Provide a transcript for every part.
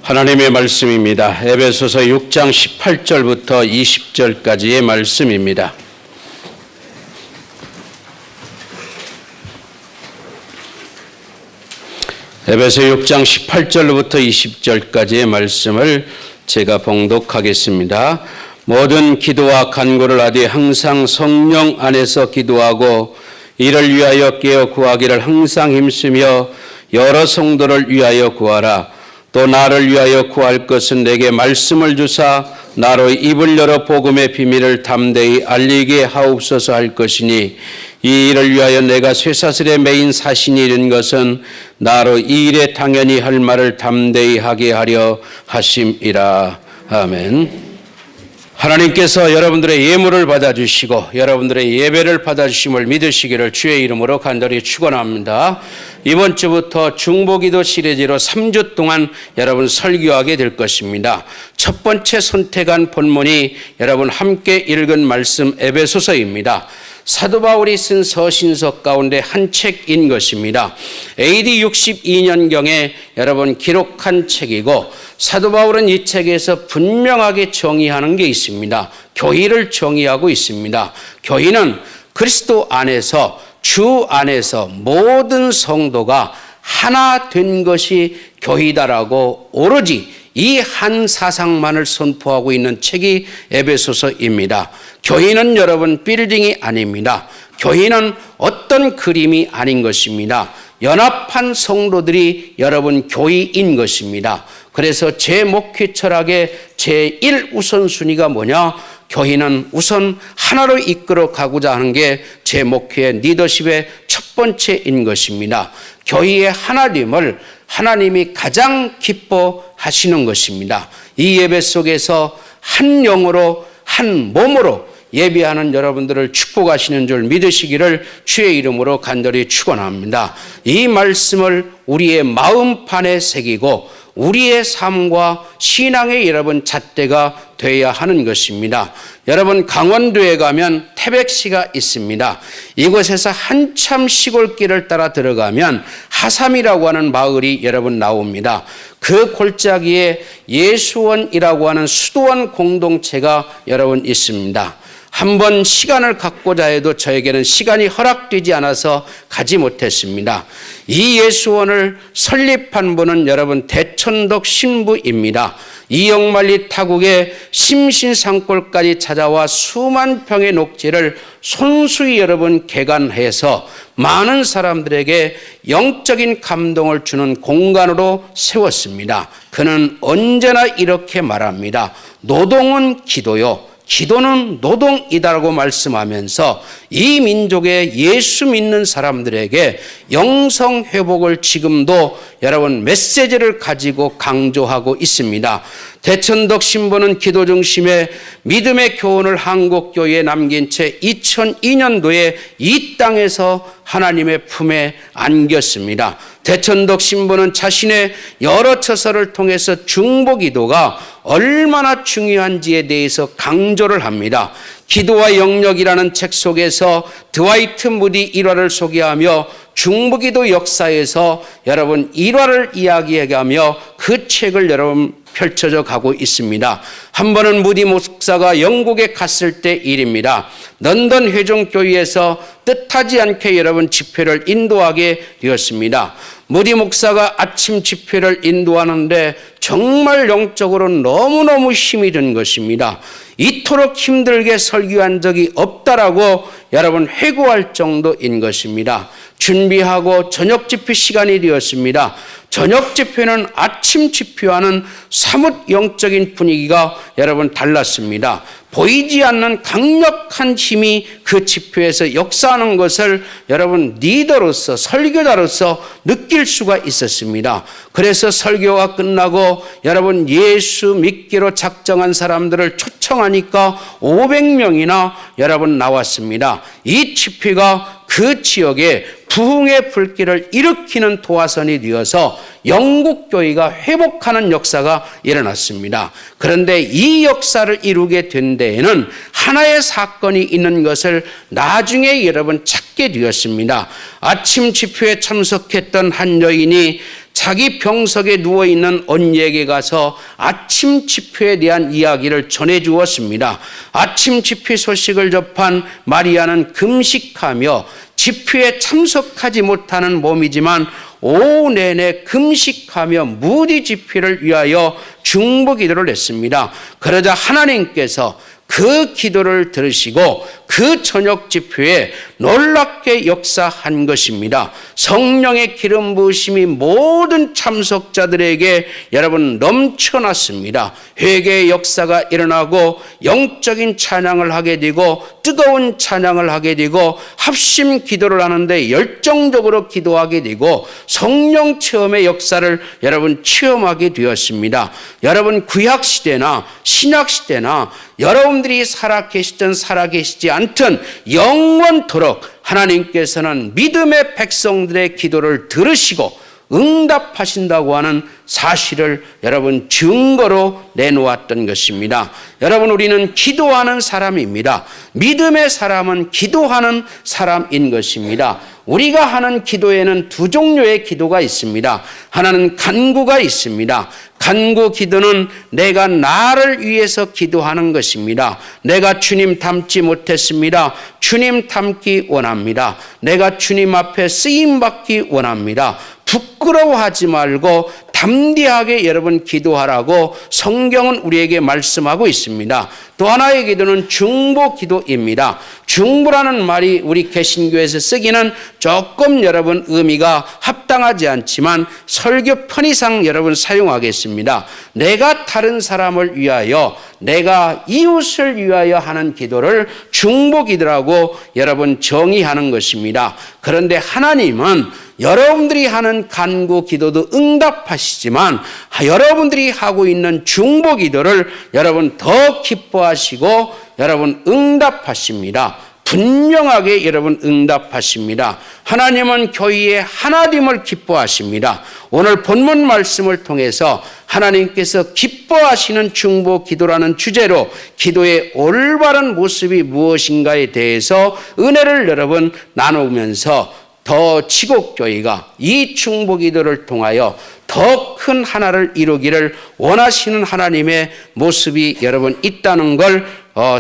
하나님의 말씀입니다. 에베소서 6장 18절부터 20절까지의 말씀입니다. 에베소 6장 18절부터 20절까지의 말씀을 제가 봉독하겠습니다. 모든 기도와 간구를 하되 항상 성령 안에서 기도하고 이를 위하여 깨어 구하기를 항상 힘쓰며 여러 성도를 위하여 구하라. 또 나를 위하여 구할 것은 내게 말씀을 주사 나로 입을 열어 복음의 비밀을 담대히 알리게 하옵소서 할 것이니 이 일을 위하여 내가 쇠사슬에 매인 사신이 이른 것은 나로 이 일에 당연히 할 말을 담대히 하게 하려 하심이라. 아멘. 하나님께서 여러분들의 예물을 받아주시고 여러분들의 예배를 받아주심을 믿으시기를 주의 이름으로 간절히 축원합니다. 이번 주부터 중보기도 시리즈로 3주 동안 여러분 설교하게 될 것입니다. 첫 번째 선택한 본문이 여러분 함께 읽은 말씀 에베소서입니다. 사도 바울이 쓴 서신서 가운데 한 책인 것입니다. AD 62년경에 여러분 기록한 책이고 사도 바울은 이 책에서 분명하게 정의하는 게 있습니다. 교회를 정의하고 있습니다. 교회는 그리스도 안에서 주 안에서 모든 성도가 하나 된 것이 교회다라고 오로지 이 한 사상만을 선포하고 있는 책이 에베소서입니다. 교회는 여러분 빌딩이 아닙니다. 교회는 어떤 그림이 아닌 것입니다. 연합한 성도들이 여러분 교회인 것입니다. 그래서 제 목회 철학의 제1 우선순위가 뭐냐? 교회는 우선 하나로 이끌어 가고자 하는 게 제 목회의 리더십의 첫 번째인 것입니다. 교회의 하나님을 하나님이 가장 기뻐하시는 것입니다. 이 예배 속에서 한 영으로 한 몸으로 예배하는 여러분들을 축복하시는 줄 믿으시기를 주의 이름으로 간절히 축원합니다. 이 말씀을 우리의 마음판에 새기고 우리의 삶과 신앙의 여러분 잣대가 되어야 하는 것입니다. 여러분 강원도에 가면 태백시가 있습니다. 이곳에서 한참 시골길을 따라 들어가면 하삼이라고 하는 마을이 여러분 나옵니다. 그 골짜기에 예수원이라고 하는 수도원 공동체가 여러분 있습니다. 한번 시간을 갖고자 해도 저에게는 시간이 허락되지 않아서 가지 못했습니다. 이 예수원을 설립한 분은 여러분 대천덕 신부입니다. 이영만리 타국의 심신산골까지 찾아와 수만 평의 녹지를 손수히 여러분 개간해서 많은 사람들에게 영적인 감동을 주는 공간으로 세웠습니다. 그는 언제나 이렇게 말합니다. 노동은 기도요. 기도는 노동이다라고 말씀하면서 이 민족의 예수 믿는 사람들에게 영성 회복을 지금도 여러분 메시지를 가지고 강조하고 있습니다. 대천덕 신부는 기도 중심의 믿음의 교훈을 한국교회에 남긴 채 2002년도에 이 땅에서 하나님의 품에 안겼습니다. 대천덕 신부는 자신의 여러 처서를 통해서 중보기도가 얼마나 중요한지에 대해서 강조를 합니다. 기도와 영역이라는 책 속에서 드와이트 무디 일화를 소개하며 중보기도 역사에서 여러분 일화를 이야기해가며 그 책을 여러분 펼쳐져 가고 있습니다. 한 번은 무디 목사가 영국에 갔을 때 일입니다. 런던 회종교회에서 뜻하지 않게 여러분 집회를 인도하게 되었습니다. 무디 목사가 아침 집회를 인도하는데 정말 영적으로 너무너무 힘이 든 것입니다. 이토록 힘들게 설교한 적이 없다라고 여러분 회고할 정도인 것입니다. 준비하고 저녁 집회 시간이 되었습니다. 저녁 집회는 아침 집회와는 사뭇 영적인 분위기가 여러분 달랐습니다. 보이지 않는 강력한 힘이 그 집회에서 역사하는 것을 여러분 리더로서 설교자로서 느낄 수가 있었습니다. 그래서 설교가 끝나고 여러분 예수 믿기로 작정한 사람들을 초청하니까 500명이나 여러분 나왔습니다. 이 집회가 그 지역에 부흥의 불길을 일으키는 도화선이 되어서 영국 교회가 회복하는 역사가 일어났습니다. 그런데 이 역사를 이루게 된 데에는 하나의 사건이 있는 것을 나중에 여러분 찾게 되었습니다. 아침 집회에 참석했던 한 여인이 자기 병석에 누워있는 언니에게 가서 아침 집회에 대한 이야기를 전해주었습니다. 아침 집회 소식을 접한 마리아는 금식하며 집회에 참석하지 못하는 몸이지만 오후 내내 금식하며 무디 집회를 위하여 중보 기도를 했습니다. 그러자 하나님께서 그 기도를 들으시고 그 저녁 집회에 놀랍게 역사한 것입니다. 성령의 기름 부으심이 모든 참석자들에게 여러분 넘쳐났습니다. 회개의 역사가 일어나고 영적인 찬양을 하게 되고 뜨거운 찬양을 하게 되고 합심 기도를 하는데 열정적으로 기도하게 되고 성령 체험의 역사를 여러분 체험하게 되었습니다. 여러분 구약시대나 신약시대나 여러분들이 살아계시든 살아계시지 않든 영원토록 하나님께서는 믿음의 백성들의 기도를 들으시고 응답하신다고 하는 사실을 여러분 증거로 내놓았던 것입니다. 여러분 우리는 기도하는 사람입니다. 믿음의 사람은 기도하는 사람인 것입니다. 우리가 하는 기도에는 두 종류의 기도가 있습니다. 하나는 간구가 있습니다. 간구 기도는 내가 나를 위해서 기도하는 것입니다. 내가 주님 닮지 못했습니다. 주님 닮기 원합니다. 내가 주님 앞에 쓰임받기 원합니다. 부끄러워하지 말고 담대하게 여러분 기도하라고 성경은 우리에게 말씀하고 있습니다. 또 하나의 기도는 중보 기도입니다. 중보라는 말이 우리 개신교에서 쓰기는 조금 여러분 의미가 합당하지 않지만 설교 편의상 여러분 사용하겠습니다. 내가 다른 사람을 위하여 내가 이웃을 위하여 하는 기도를 중보 기도라고 여러분 정의하는 것입니다. 그런데 하나님은 여러분들이 하는 간구 기도도 응답하시지만 여러분들이 하고 있는 중보 기도를 여러분 더 기뻐하시고 여러분 응답하십니다. 분명하게 여러분 응답하십니다. 하나님은 교회의 하나됨을 기뻐하십니다. 오늘 본문 말씀을 통해서 하나님께서 기뻐하시는 중보 기도라는 주제로 기도의 올바른 모습이 무엇인가에 대해서 은혜를 여러분 나누면서 더 지곡교회가 이 중보 기도를 통하여 더 큰 하나를 이루기를 원하시는 하나님의 모습이 여러분 있다는 걸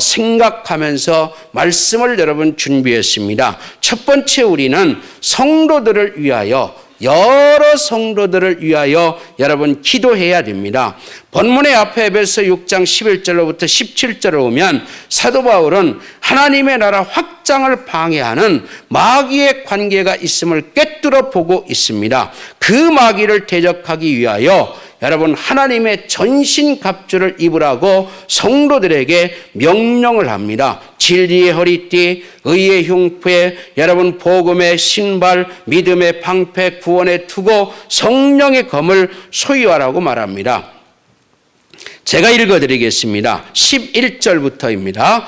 생각하면서 말씀을 여러분 준비했습니다. 첫 번째 우리는 성도들을 위하여 여러 성도들을 위하여 여러분 기도해야 됩니다. 본문의 앞에 에베소 6장 11절로부터 17절에 오면 사도 바울은 하나님의 나라 확장을 방해하는 마귀의 관계가 있음을 꿰뚫어 보고 있습니다. 그 마귀를 대적하기 위하여 여러분 하나님의 전신갑주를 입으라고 성도들에게 명령을 합니다. 진리의 허리띠, 의의 흉패, 여러분 복음의 신발, 믿음의 방패, 구원의 투고, 성령의 검을 소유하라고 말합니다. 제가 읽어드리겠습니다. 11절부터입니다.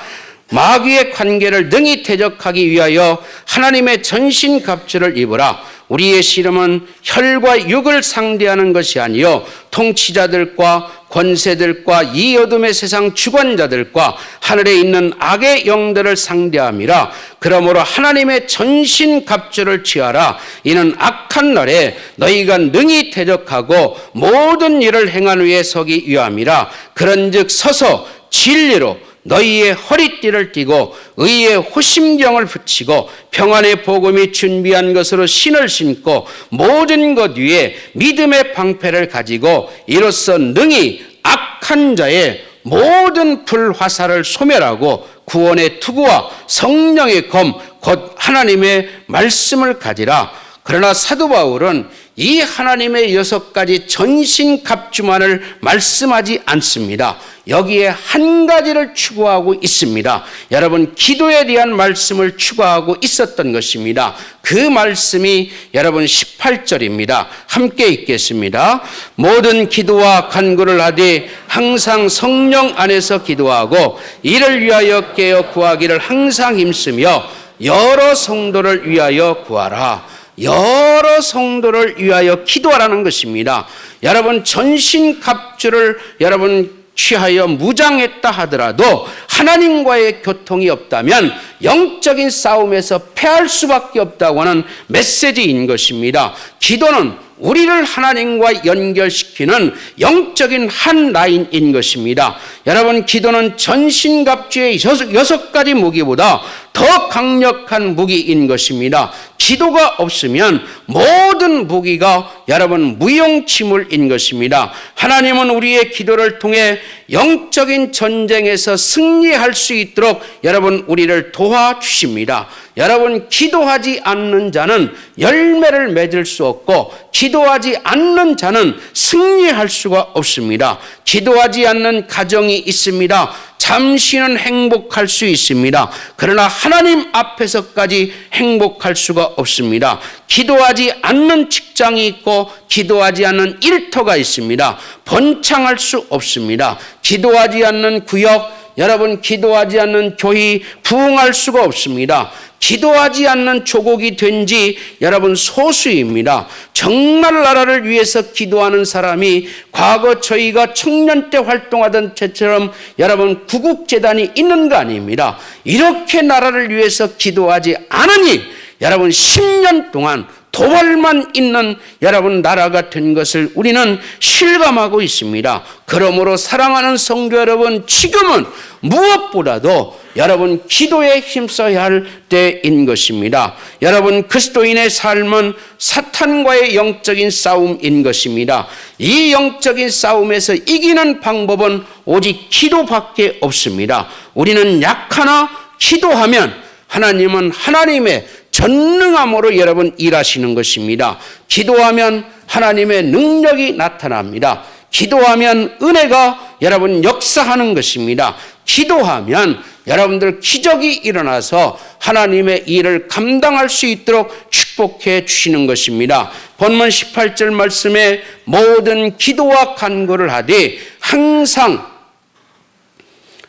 마귀의 관계를 능히 대적하기 위하여 하나님의 전신갑주를 입으라. 우리의 씨름은 혈과 육을 상대하는 것이 아니요 통치자들과 권세들과 이 어둠의 세상 주관자들과 하늘에 있는 악의 영들을 상대함이라. 그러므로 하나님의 전신갑주를 취하라. 이는 악한 날에 너희가 능히 대적하고 모든 일을 행한 후에 서기 위함이라. 그런즉 서서 진리로 너희의 허리띠를 띠고 의의 호심경을 붙이고 평안의 복음이 준비한 것으로 신을 신고 모든 것 위에 믿음의 방패를 가지고 이로써 능히 악한 자의 모든 불화살을 소멸하고 구원의 투구와 성령의 검 곧 하나님의 말씀을 가지라. 그러나 사도 바울은 이 하나님의 6가지 전신갑주만을 말씀하지 않습니다. 여기에 한 가지를 추구하고 있습니다. 여러분 기도에 대한 말씀을 추구하고 있었던 것입니다. 그 말씀이 여러분 18절입니다. 함께 읽겠습니다. 모든 기도와 간구를 하되 항상 성령 안에서 기도하고 이를 위하여 깨어 구하기를 항상 힘쓰며 여러 성도를 위하여 구하라. 여러 성도를 위하여 기도하라는 것입니다. 여러분 전신갑주를 여러분 취하여 무장했다 하더라도 하나님과의 교통이 없다면 영적인 싸움에서 패할 수밖에 없다고 하는 메시지인 것입니다. 기도는 우리를 하나님과 연결시키는 영적인 한 라인인 것입니다. 여러분, 기도는 전신갑주의 6가지 무기보다 더 강력한 무기인 것입니다. 기도가 없으면 모든 무기가 여러분 무용지물인 것입니다. 하나님은 우리의 기도를 통해 영적인 전쟁에서 승리할 수 있도록 여러분 우리를 도와주십니다. 여러분, 기도하지 않는 자는 열매를 맺을 수 없고 기도하지 않는 자는 승리할 수가 없습니다. 기도하지 않는 가정이 있습니다. 잠시는 행복할 수 있습니다. 그러나 하나님 앞에서까지 행복할 수가 없습니다. 기도하지 않는 직장이 있고 기도하지 않는 일터가 있습니다. 번창할 수 없습니다. 기도하지 않는 구역, 여러분, 기도하지 않는 교회 부흥할 수가 없습니다. 기도하지 않는 조국이 된 지 여러분 소수입니다. 정말 나라를 위해서 기도하는 사람이 과거 저희가 청년 때 활동하던 때처럼 여러분 구국재단이 있는 거 아닙니다. 이렇게 나라를 위해서 기도하지 않으니 여러분 10년 동안 도발만 있는 여러분 나라가 된 것을 우리는 실감하고 있습니다. 그러므로 사랑하는 성도 여러분, 지금은 무엇보다도 여러분 기도에 힘써야 할 때인 것입니다. 여러분, 그리스도인의 삶은 사탄과의 영적인 싸움인 것입니다. 이 영적인 싸움에서 이기는 방법은 오직 기도밖에 없습니다. 우리는 약하나 기도하면 하나님은 하나님의 전능함으로 여러분 일하시는 것입니다. 기도하면 하나님의 능력이 나타납니다. 기도하면 은혜가 여러분 역사하는 것입니다. 기도하면 여러분들 기적이 일어나서 하나님의 일을 감당할 수 있도록 축복해 주시는 것입니다. 본문 18절 말씀에 모든 기도와 간구를 하되 항상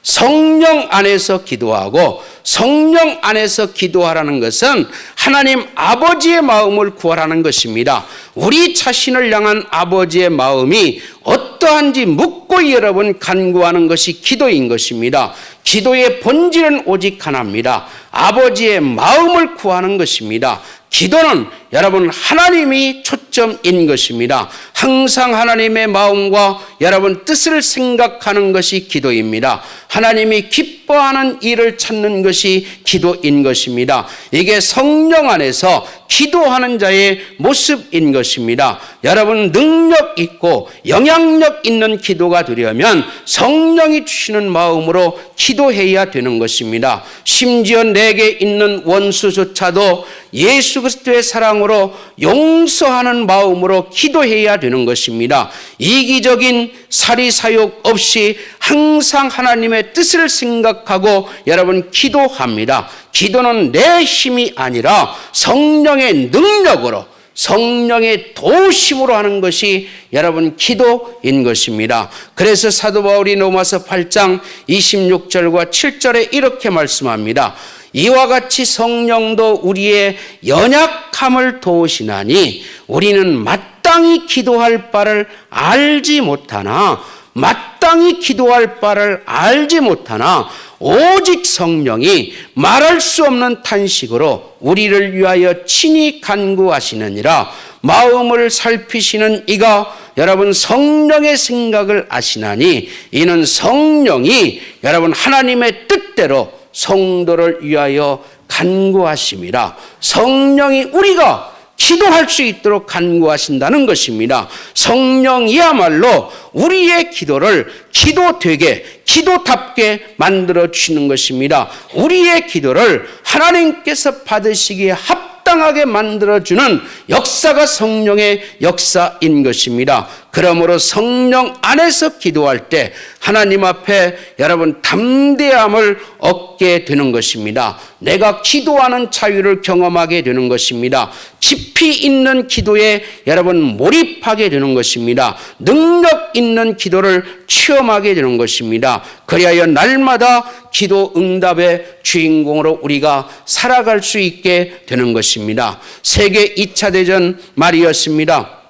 성령 안에서 기도하고, 성령 안에서 기도하라는 것은 하나님 아버지의 마음을 구하라는 것입니다. 우리 자신을 향한 아버지의 마음이 어떠한지 묻고 여러분 간구하는 것이 기도인 것입니다. 기도의 본질은 오직 하나입니다. 아버지의 마음을 구하는 것입니다. 기도는 여러분 하나님이 초점인 것입니다. 항상 하나님의 마음과 여러분 뜻을 생각하는 것이 기도입니다. 하나님이 기뻐하는 일을 찾는 것이 기도인 것입니다. 이게 성령 안에서 기도하는 자의 모습인 것입니다. 여러분, 능력 있고 영향력 있는 기도가 되려면 성령이 주시는 마음으로 기도해야 되는 것입니다. 심지어 내게 있는 원수조차도 예수 그리스도의 사랑으로 용서하는 마음으로 기도해야 되는 것입니다. 이기적인 사리사욕 없이 항상 하나님의 뜻을 생각하고 여러분 기도합니다. 기도는 내 힘이 아니라 성령의 능력으로, 성령의 도우심으로 하는 것이 여러분 기도인 것입니다. 그래서 사도 바울이 로마서 8장 26절과 7절에 이렇게 말씀합니다. 이와 같이 성령도 우리의 연약함을 도우시나니 우리는 마땅히 기도할 바를 알지 못하나, 마땅히 기도할 바를 알지 못하나 오직 성령이 말할 수 없는 탄식으로 우리를 위하여 친히 간구하시느니라. 마음을 살피시는 이가 여러분 성령의 생각을 아시나니 이는 성령이 여러분 하나님의 뜻대로 성도를 위하여 간구하심이라. 성령이 우리가 기도할 수 있도록 간구하신다는 것입니다. 성령이야말로 우리의 기도를 기도되게, 기도답게 만들어 주시는 것입니다. 우리의 기도를 하나님께서 받으시기에 합당하게 만들어주는 역사가 성령의 역사인 것입니다. 그러므로 성령 안에서 기도할 때 하나님 앞에 여러분 담대함을 얻게 되는 것입니다. 내가 기도하는 자유를 경험하게 되는 것입니다. 깊이 있는 기도에 여러분 몰입하게 되는 것입니다. 능력 있는 기도를 체험하게 되는 것입니다. 그리하여 날마다 기도 응답의 주인공으로 우리가 살아갈 수 있게 되는 것입니다. 세계 2차 대전 말이었습니다.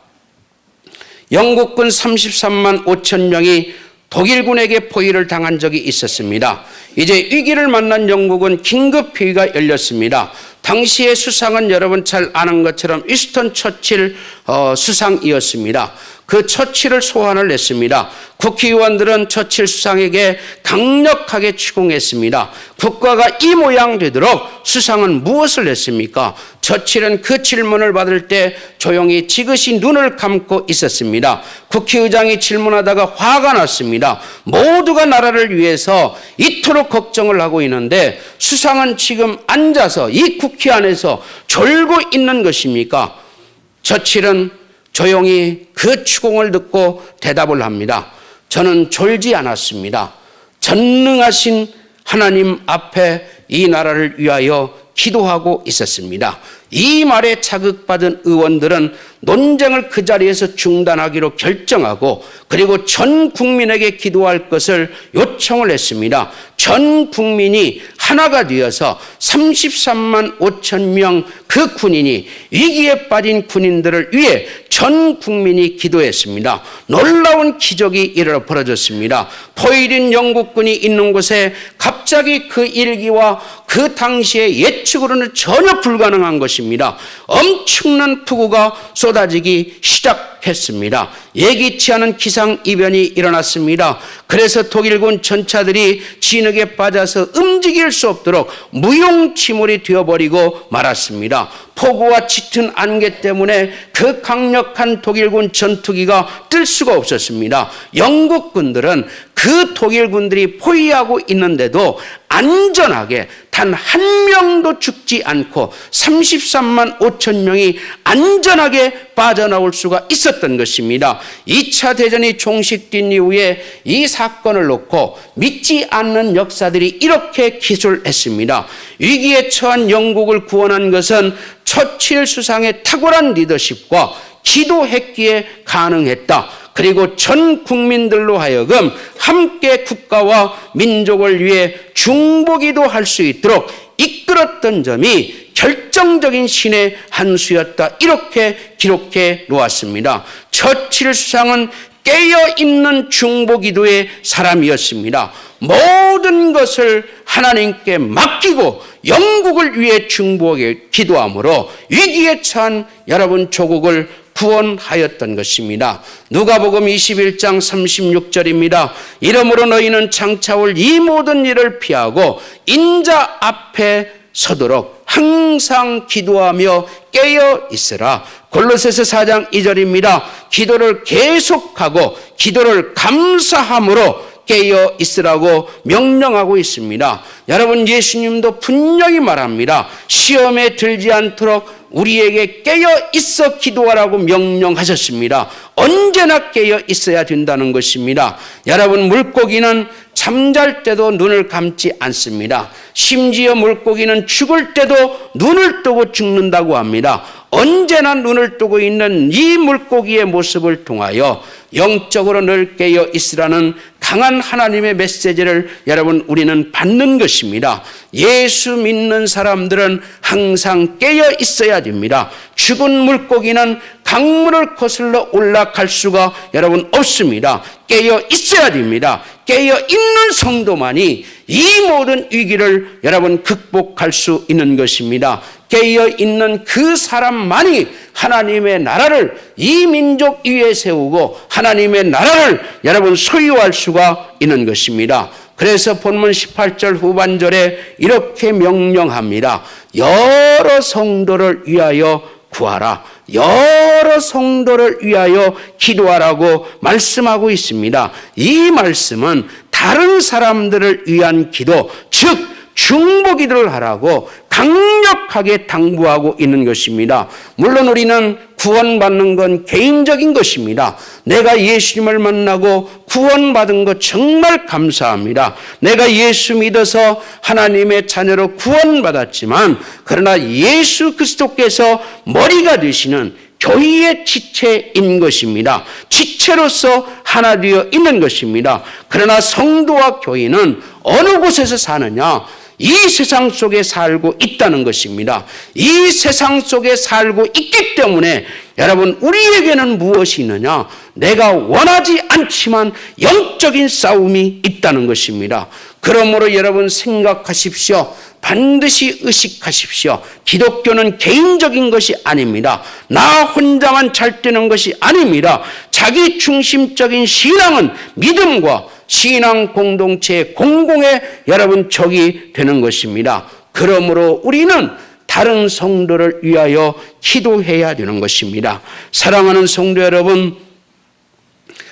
영국군 33만 5천 명이 독일군에게 포위를 당한 적이 있었습니다. 이제 위기를 만난 영국은 긴급 회의가 열렸습니다. 당시의 수상은 여러분 잘 아는 것처럼 위스턴 처칠 수상이었습니다. 그 처칠을 소환을 냈습니다. 국회의원들은 처칠 수상에게 강력하게 추궁했습니다. 국가가 이 모양 되도록 수상은 무엇을 했습니까? 처칠은 그 질문을 받을 때 조용히 지그시 눈을 감고 있었습니다. 국회의장이 질문하다가 화가 났습니다. 모두가 나라를 위해서 이토록 걱정을 하고 있는데 수상은 지금 앉아서 이 국회 안에서 졸고 있는 것입니까? 처칠은 조용히 그 추궁을 듣고 대답을 합니다. 저는 졸지 않았습니다. 전능하신 하나님 앞에 이 나라를 위하여 기도하고 있었습니다. 이 말에 자극받은 의원들은 논쟁을 그 자리에서 중단하기로 결정하고 그리고 전 국민에게 기도할 것을 요청을 했습니다. 전 국민이 하나가 되어서 33만 5천 명 그 군인이 위기에 빠진 군인들을 위해 전 국민이 기도했습니다. 놀라운 기적이 벌어졌습니다. 포위된 영국군이 있는 곳에 갑자기 그 일기와 그 당시의 예측으로는 전혀 불가능한 것입니다. 엄청난 폭우가 쏟아지기 시작했습니다. 예기치 않은 기상이변이 일어났습니다. 그래서 독일군 전차들이 진흙에 빠져서 움직일 수 없도록 무용지물이 되어버리고 말았습니다. 폭우와 짙은 안개 때문에 그 강력한 독일군 전투기가 뜰 수가 없었습니다. 영국군들은 그 독일군들이 포위하고 있는데도 안전하게 단 한 명도 죽지 않고 33만 5천 명이 안전하게 빠져나올 수가 있었던 것입니다. 2차 대전이 종식된 이후에 이 사건을 놓고 믿지 않는 역사들이 이렇게 기술했습니다. 위기에 처한 영국을 구원한 것은 처칠 수상의 탁월한 리더십과 기도했기에 가능했다. 그리고 전 국민들로 하여금 함께 국가와 민족을 위해 중보기도 할 수 있도록 이끌었던 점이 결정적인 신의 한 수였다. 이렇게 기록해 놓았습니다. 처칠 수상은 깨어있는 중보기도의 사람이었습니다. 모든 것을 하나님께 맡기고 영국을 위해 중보하게 기도함으로 위기에 처한 여러분 조국을 구원하였던 것입니다. 누가복음 21장 36절입니다. 이러므로 너희는 장차올 이 모든 일을 피하고 인자 앞에 서도록 항상 기도하며 깨어 있으라. 골로새서 4장 2절입니다. 기도를 계속하고 기도를 감사함으로 깨어 있으라고 명령하고 있습니다. 여러분, 예수님도 분명히 말합니다. 시험에 들지 않도록 우리에게 깨어 있어 기도하라고 명령하셨습니다. 언제나 깨어 있어야 된다는 것입니다. 여러분, 물고기는 잠잘 때도 눈을 감지 않습니다. 심지어 물고기는 죽을 때도 눈을 뜨고 죽는다고 합니다. 언제나 눈을 뜨고 있는 이 물고기의 모습을 통하여 영적으로 늘 깨어 있으라는 강한 하나님의 메시지를 여러분 우리는 받는 것입니다. 예수 믿는 사람들은 항상 깨어 있어야 됩니다. 죽은 물고기는 강물을 거슬러 올라갈 수가 여러분 없습니다. 깨어 있어야 됩니다. 깨어 있는 성도만이 이 모든 위기를 여러분 극복할 수 있는 것입니다. 깨어 있는 그 사람만이 하나님의 나라를 이 민족 위에 세우고 하나님의 나라를 여러분 소유할 수가 있는 것입니다. 그래서 본문 18절 후반절에 이렇게 명령합니다. 여러 성도를 위하여 구하라. 여러 성도를 위하여 기도하라고 말씀하고 있습니다. 이 말씀은 다른 사람들을 위한 기도, 즉 중보기도를 하라고 강력하게 당부하고 있는 것입니다. 물론 우리는 구원받는 건 개인적인 것입니다. 내가 예수님을 만나고 구원받은 것 정말 감사합니다. 내가 예수 믿어서 하나님의 자녀로 구원받았지만 그러나 예수 그리스도께서 머리가 되시는 교회의 지체인 것입니다. 지체로서 하나 되어 있는 것입니다. 그러나 성도와 교회는 어느 곳에서 사느냐? 이 세상 속에 살고 있다는 것입니다. 이 세상 속에 살고 있기 때문에 여러분, 우리에게는 무엇이 있느냐? 내가 원하지 않지만 영적인 싸움이 있다는 것입니다. 그러므로 여러분 생각하십시오. 반드시 의식하십시오. 기독교는 개인적인 것이 아닙니다. 나 혼자만 잘 되는 것이 아닙니다. 자기 중심적인 신앙은 믿음과 신앙 공동체의 공공의 여러분 적이 되는 것입니다. 그러므로 우리는 다른 성도를 위하여 기도해야 되는 것입니다. 사랑하는 성도 여러분,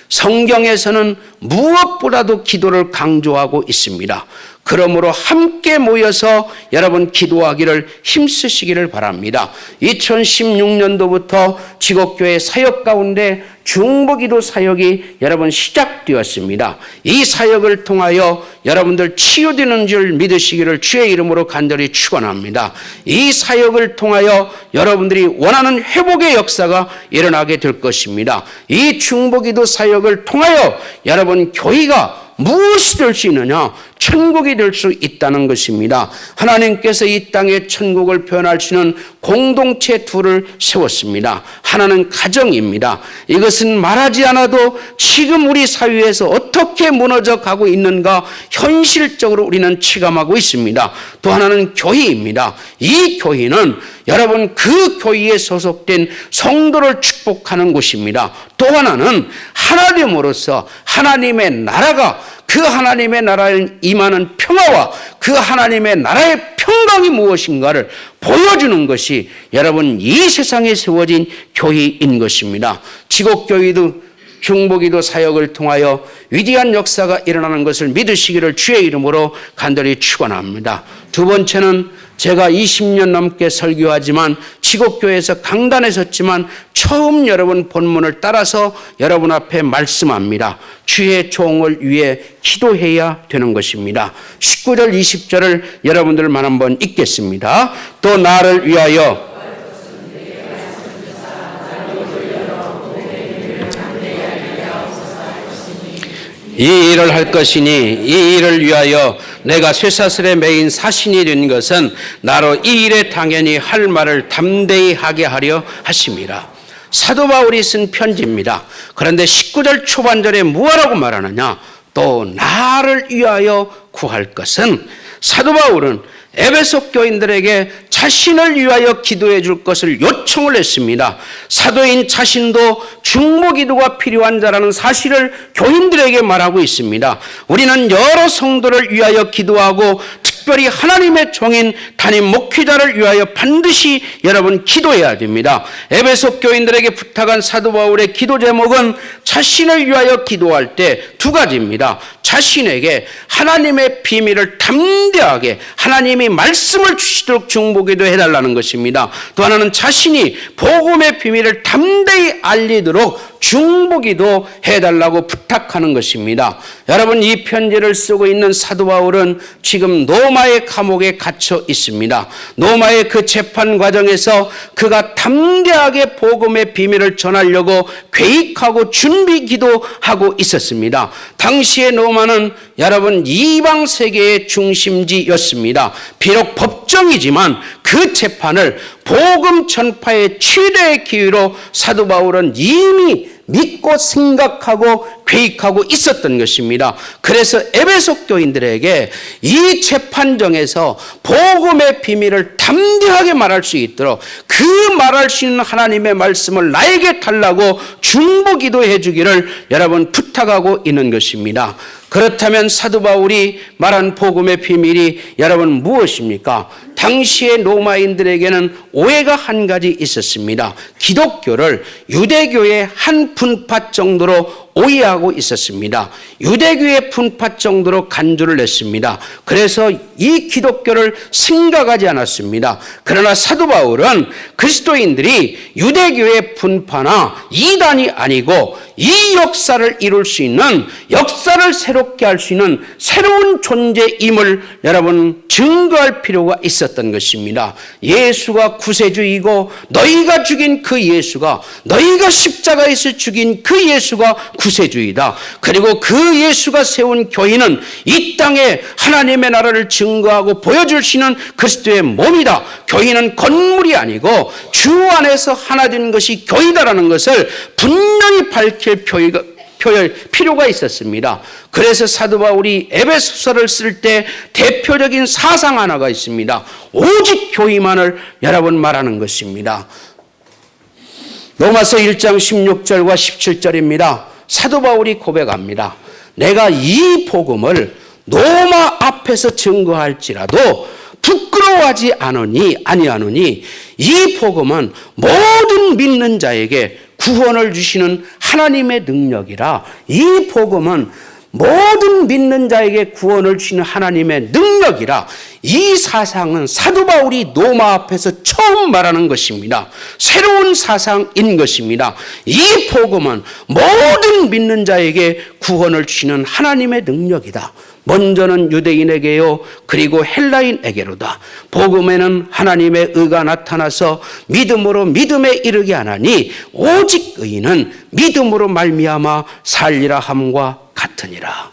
성경에서는 무엇보다도 기도를 강조하고 있습니다. 그러므로 함께 모여서 여러분 기도하기를 힘쓰시기를 바랍니다. 2016년도부터 지곡교회 사역 가운데 중보기도 사역이 여러분 시작되었습니다. 이 사역을 통하여 여러분들 치유되는 줄 믿으시기를 주의 이름으로 간절히 축원합니다. 이 사역을 통하여 여러분들이 원하는 회복의 역사가 일어나게 될 것입니다. 이 중보기도 사역을 통하여 여러분 교회가 무엇이 될 수 있느냐? 천국이 될 수 있다는 것입니다. 하나님께서 이 땅에 천국을 표현할 수 있는 공동체 둘을 세웠습니다. 하나는 가정입니다. 이것은 말하지 않아도 지금 우리 사회에서 어떻게 무너져 가고 있는가 현실적으로 우리는 체감하고 있습니다. 또 하나는 교회입니다. 이 교회는 여러분 그 교회에 소속된 성도를 축복하는 곳입니다. 또 하나는 하나님으로서 하나님의 나라가 그 하나님의 나라에 임하는 평화와 그 하나님의 나라의 평강이 무엇인가를 보여주는 것이 여러분 이 세상에 세워진 교회인 것입니다. 지곡교회도 중보기도 사역을 통하여 위대한 역사가 일어나는 것을 믿으시기를 주의 이름으로 간절히 축원합니다. 두 번째는 제가 20년 넘게 설교하지만 지곡교회에서 강단에 섰지만 처음 여러분 본문을 따라서 여러분 앞에 말씀합니다. 주의 종을 위해 기도해야 되는 것입니다. 19절 20절을 여러분들만 한번 읽겠습니다. 또 나를 위하여 이 일을 할 것이니 이 일을 위하여 내가 쇠사슬에 매인 사신이 된 것은 나로 이 일에 당연히 할 말을 담대히 하게 하려 하심이라. 사도 바울이 쓴 편지입니다. 그런데 19절 초반절에 무엇라고 말하느냐? 또 나를 위하여 구할 것은, 사도 바울은 에베소 교인들에게 자신을 위하여 기도해 줄 것을 요청을 했습니다. 사도인 자신도 중보기도가 필요한 자라는 사실을 교인들에게 말하고 있습니다. 우리는 여러 성도를 위하여 기도하고 특별히 하나님의 종인 담임 목회자를 위하여 반드시 여러분 기도해야 됩니다. 에베소 교인들에게 부탁한 사도 바울의 기도 제목은 자신을 위하여 기도할 때 두 가지입니다. 자신에게 하나님의 비밀을 담대하게 하나님이 말씀을 주시도록 중보기도 해달라는 것입니다. 또 하나는 자신이 복음의 비밀을 담대히 알리도록 중보기도 해달라고 부탁하는 것입니다. 여러분, 이 편지를 쓰고 있는 사도 바울은 지금 로마의 감옥에 갇혀 있습니다. 로마의 그 재판 과정에서 그가 담대하게 복음의 비밀을 전하려고 계획하고 준비 기도하고 있었습니다. 당시의 로마는 여러분 이방 세계의 중심지였습니다. 비록 법정이지만 그 재판을 복음 전파의 최대의 기회로 사도 바울은 이미 믿고 생각하고 계획하고 있었던 것입니다. 그래서 에베소 교인들에게 이 재판정에서 복음의 비밀을 담대하게 말할 수 있도록 그 말할 수 있는 하나님의 말씀을 나에게 달라고 중보기도해 주기를 여러분 부탁하고 있는 것입니다. 그렇다면 사도 바울이 말한 복음의 비밀이 여러분 무엇입니까? 당시의 로마인들에게는 오해가 한 가지 있었습니다. 기독교를 유대교의 한 분파 정도로 오해하고 있었습니다. 유대교의 분파 정도로 간주를 했습니다. 그래서 이 기독교를 생각하지 않았습니다. 그러나 사도 바울은 그리스도인들이 유대교의 분파나 이단이 아니고 이 역사를 이룰 수 있는, 역사를 새롭게 할 수 있는 새로운 존재임을 여러분 증거할 필요가 있었던 것입니다. 예수가 구세주이고 너희가 죽인 그 예수가, 너희가 십자가에서 죽인 그 예수가 구세주이다. 그리고 그 예수가 세운 교회는 이 땅에 하나님의 나라를 증거하고 보여줄 수 있는 그리스도의 몸이다. 교회는 건물이 아니고 주 안에서 하나 된 것이 교회다라는 것을 분명히 밝힐 필요가 있었습니다. 그래서 사도 바울이 에베소서를 쓸 때 대표적인 사상 하나가 있습니다. 오직 교회만을 여러분 말하는 것입니다. 로마서 1장 16절과 17절입니다. 사도 바울이 고백합니다. 내가 이 복음을 로마 앞에서 증거할지라도 부끄러워하지 아니하노니 이 복음은 모든 믿는 자에게 구원을 주시는 하나님의 능력이라. 이 복음은 모든 믿는 자에게 구원을 주시는 하나님의 능력이라. 이 사상은 사도 바울이 로마 앞에서 처음 말하는 것입니다. 새로운 사상인 것입니다. 이 복음은 모든 믿는 자에게 구원을 주시는 하나님의 능력이다. 먼저는 유대인에게요, 그리고 헬라인에게로다. 복음에는 하나님의 의가 나타나서 믿음으로 믿음에 이르게 하나니 오직 의인은 믿음으로 말미암아 살리라 함과 같으니라.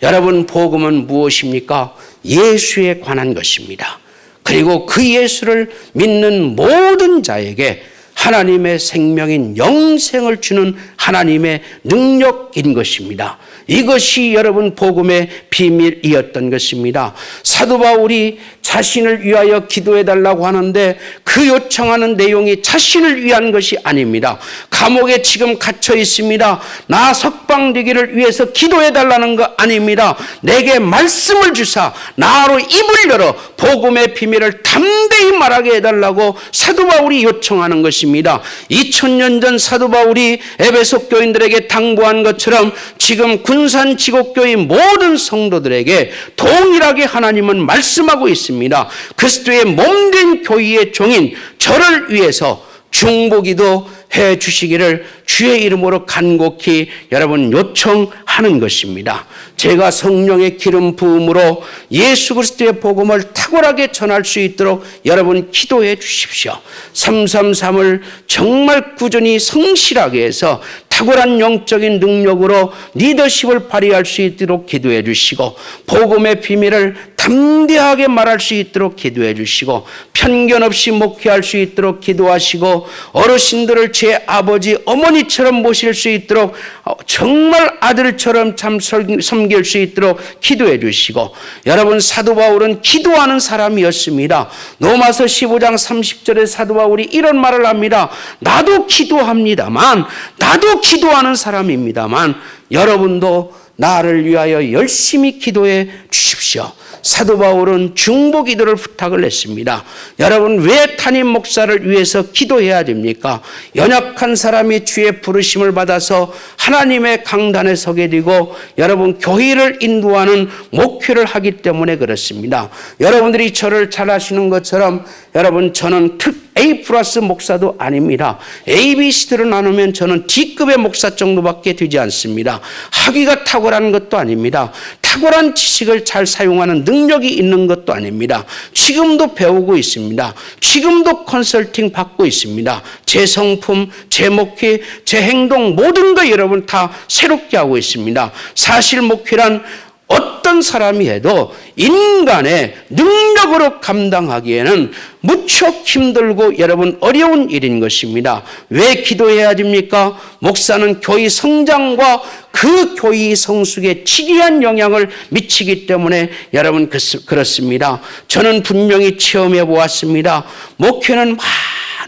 여러분, 복음은 무엇입니까? 예수에 관한 것입니다. 그리고 그 예수를 믿는 모든 자에게 하나님의 생명인 영생을 주는 하나님의 능력인 것입니다. 이것이 여러분 복음의 비밀이었던 것입니다. 사도 바울이 자신을 위하여 기도해달라고 하는데 그 요청하는 내용이 자신을 위한 것이 아닙니다. 감옥에 지금 갇혀 있습니다. 나 석방되기를 위해서 기도해달라는 거 아닙니다. 내게 말씀을 주사 나로 입을 열어 복음의 비밀을 담대히 말하게 해달라고 사도 바울이 요청하는 것입니다. 2000년 전 사도 바울이 에베소 교인들에게 당부한 것처럼 지금 군산지곡교인 모든 성도들에게 동일하게 하나님은 말씀하고 있습니다. 그리스도의 몸된 교회의 종인 저를 위해서 중보기도 해 주시기를 주의 이름으로 간곡히 여러분 요청하는 것입니다. 제가 성령의 기름 부음으로 예수 그리스도의 복음을 탁월하게 전할 수 있도록 여러분 기도해 주십시오. 333을 정말 꾸준히 성실하게 해서 탁월한 영적인 능력으로 리더십을 발휘할 수 있도록 기도해 주시고 복음의 비밀을 담대하게 말할 수 있도록 기도해 주시고 편견 없이 목회할 수 있도록 기도하시고 어르신들을 제 아버지 어머니처럼 모실 수 있도록 정말 아들처럼 참 섬길 수 있도록 기도해 주시고 여러분 사도 바울은 기도하는 사람이었습니다. 로마서 15장 30절에 사도 바울이 이런 말을 합니다. 나도 기도합니다만 나도 기도하는 사람입니다만 여러분도 나를 위하여 열심히 기도해 주십시오. 사도 바울은 중보 기도를 부탁을 했습니다. 여러분 왜 담임 목사를 위해서 기도해야 됩니까? 연약한 사람이 주의 부르심을 받아서 하나님의 강단에 서게 되고 여러분 교회를 인도하는 목회를 하기 때문에 그렇습니다. 여러분들이 저를 잘 아시는 것처럼 여러분 저는 A 플러스 목사도 아닙니다. A, B, C들을 나누면 저는 D급의 목사 정도밖에 되지 않습니다. 학위가 탁월한 것도 아닙니다. 탁월한 지식을 잘 사용하는 능력이 있는 것도 아닙니다. 지금도 배우고 있습니다. 지금도 컨설팅 받고 있습니다. 제 성품, 제 목회, 제 행동 모든 거 여러분 다 새롭게 하고 있습니다. 사실 목회란 어떤 사람이 해도 인간의 능력으로 감당하기에는 무척 힘들고 여러분 어려운 일인 것입니다. 왜 기도해야 됩니까? 목사는 교회 성장과 그 교회 성숙에 지리한 영향을 미치기 때문에 여러분 그렇습니다. 저는 분명히 체험해 보았습니다. 목회는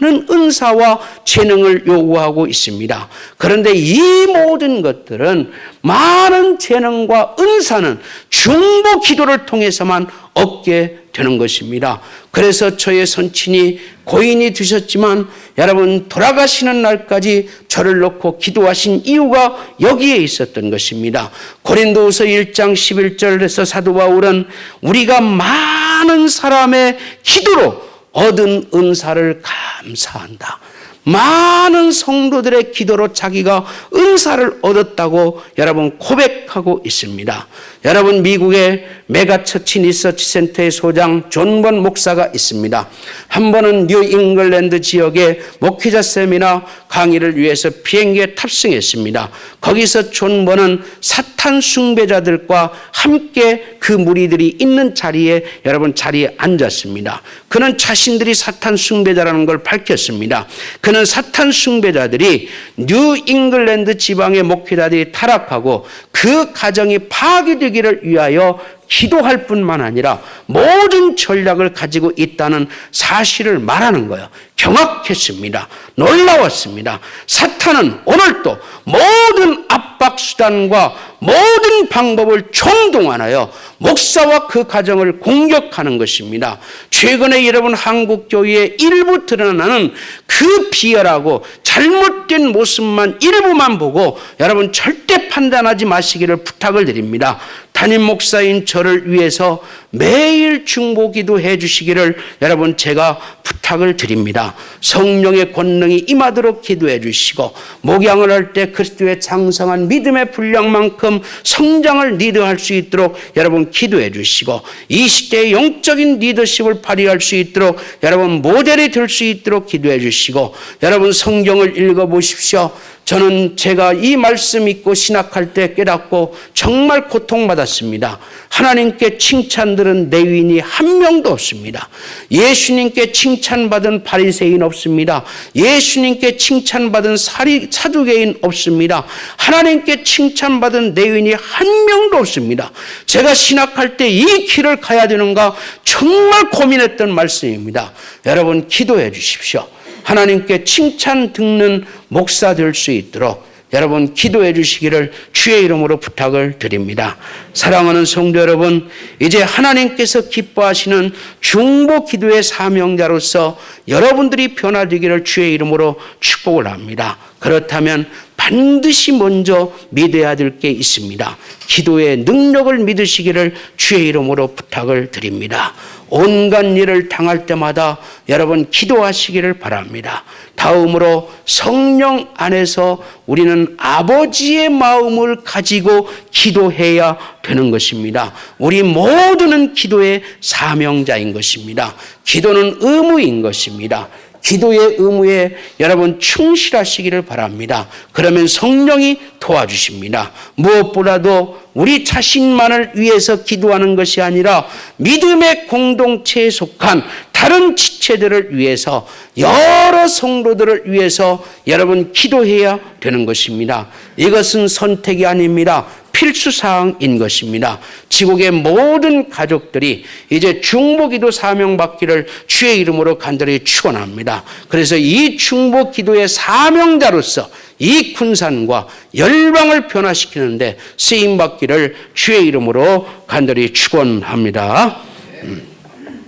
많은 은사와 재능을 요구하고 있습니다. 그런데 이 모든 것들은 많은 재능과 은사는 중보 기도를 통해서만 얻게 되는 것입니다. 그래서 저의 선친이 고인이 되셨지만 여러분 돌아가시는 날까지 저를 놓고 기도하신 이유가 여기에 있었던 것입니다. 고린도후서 1장 11절에서 사도 바울은 우리가 많은 사람의 기도로 얻은 은사를 감사한다. 많은 성도들의 기도로 자기가 은사를 얻었다고 여러분 고백하고 있습니다. 여러분, 미국의 메가처치 리서치 센터의 소장 존 번 목사가 있습니다. 한 번은 뉴 잉글랜드 지역의 목회자 세미나 강의를 위해서 비행기에 탑승했습니다. 거기서 존 번은 사탄 숭배자들과 함께 그 무리들이 있는 자리에 자리에 앉았습니다. 그는 자신들이 사탄 숭배자라는 걸 밝혔습니다. 그는 사탄 숭배자들이 뉴 잉글랜드 지방의 목회자들이 타락하고 그 가정이 파괴되기를 위하여 기도할 뿐만 아니라 모든 전략을 가지고 있다는 사실을 말하는 거예요. 경악했습니다. 놀라웠습니다. 사탄은 오늘도 모든 압박 수단과 모든 방법을 총동원하여 목사와 그 가정을 공격하는 것입니다. 최근에 여러분 한국 교회에 일부 드러나는 그 비열하고 잘못된 모습만 일부만 보고 여러분 절대 판단하지 마시기를 부탁을 드립니다. 담임 목사인 저를 위해서 매일 중보기도해 주시기를 여러분 제가 부탁을 드립니다. 성령의 권능이 임하도록 기도해 주시고 목양을 할 때 그리스도의 장성한 믿음의 분량만큼 성장을 리드할 수 있도록 여러분 기도해 주시고 이 시대의 영적인 리더십을 발휘할 수 있도록 여러분 모델이 될 수 있도록 기도해 주시고 여러분 성경을 읽어보십시오. 저는 제가 이 말씀 읽고 신학할 때 깨닫고 정말 고통받았습니다. 하나님께 칭찬 들은 레위인이 한 명도 없습니다. 예수님께 칭찬받은 바리새인 없습니다. 예수님께 칭찬받은 사두개인 없습니다. 하나님께 칭찬받은 레위인이 한 명도 없습니다. 제가 신학할 때 이 길을 가야 되는가 정말 고민했던 말씀입니다. 여러분 기도해 주십시오. 하나님께 칭찬 듣는 목사 될 수 있도록 여러분 기도해 주시기를 주의 이름으로 부탁을 드립니다. 사랑하는 성도 여러분, 이제 하나님께서 기뻐하시는 중보 기도의 사명자로서 여러분들이 변화되기를 주의 이름으로 축복을 합니다. 그렇다면 반드시 먼저 믿어야 될 게 있습니다. 기도의 능력을 믿으시기를 주의 이름으로 부탁을 드립니다. 온갖 일을 당할 때마다 여러분 기도하시기를 바랍니다. 다음으로 성령 안에서 우리는 아버지의 마음을 가지고 기도해야 되는 것입니다. 우리 모두는 기도의 사명자인 것입니다. 기도는 의무인 것입니다. 기도의 의무에 여러분 충실하시기를 바랍니다. 그러면 성령이 도와주십니다. 무엇보다도 우리 자신만을 위해서 기도하는 것이 아니라 믿음의 공동체에 속한 다른 지체들을 위해서 여러 성도들을 위해서 여러분 기도해야 되는 것입니다. 이것은 선택이 아닙니다. 필수사항인 것입니다. 지국의 모든 가족들이 이제 중보기도 사명받기를 주의 이름으로 간절히 축원합니다. 그래서 이 중보기도의 사명자로서 이 군산과 열방을 변화시키는데 쓰임받기를 주의 이름으로 간절히 축원합니다.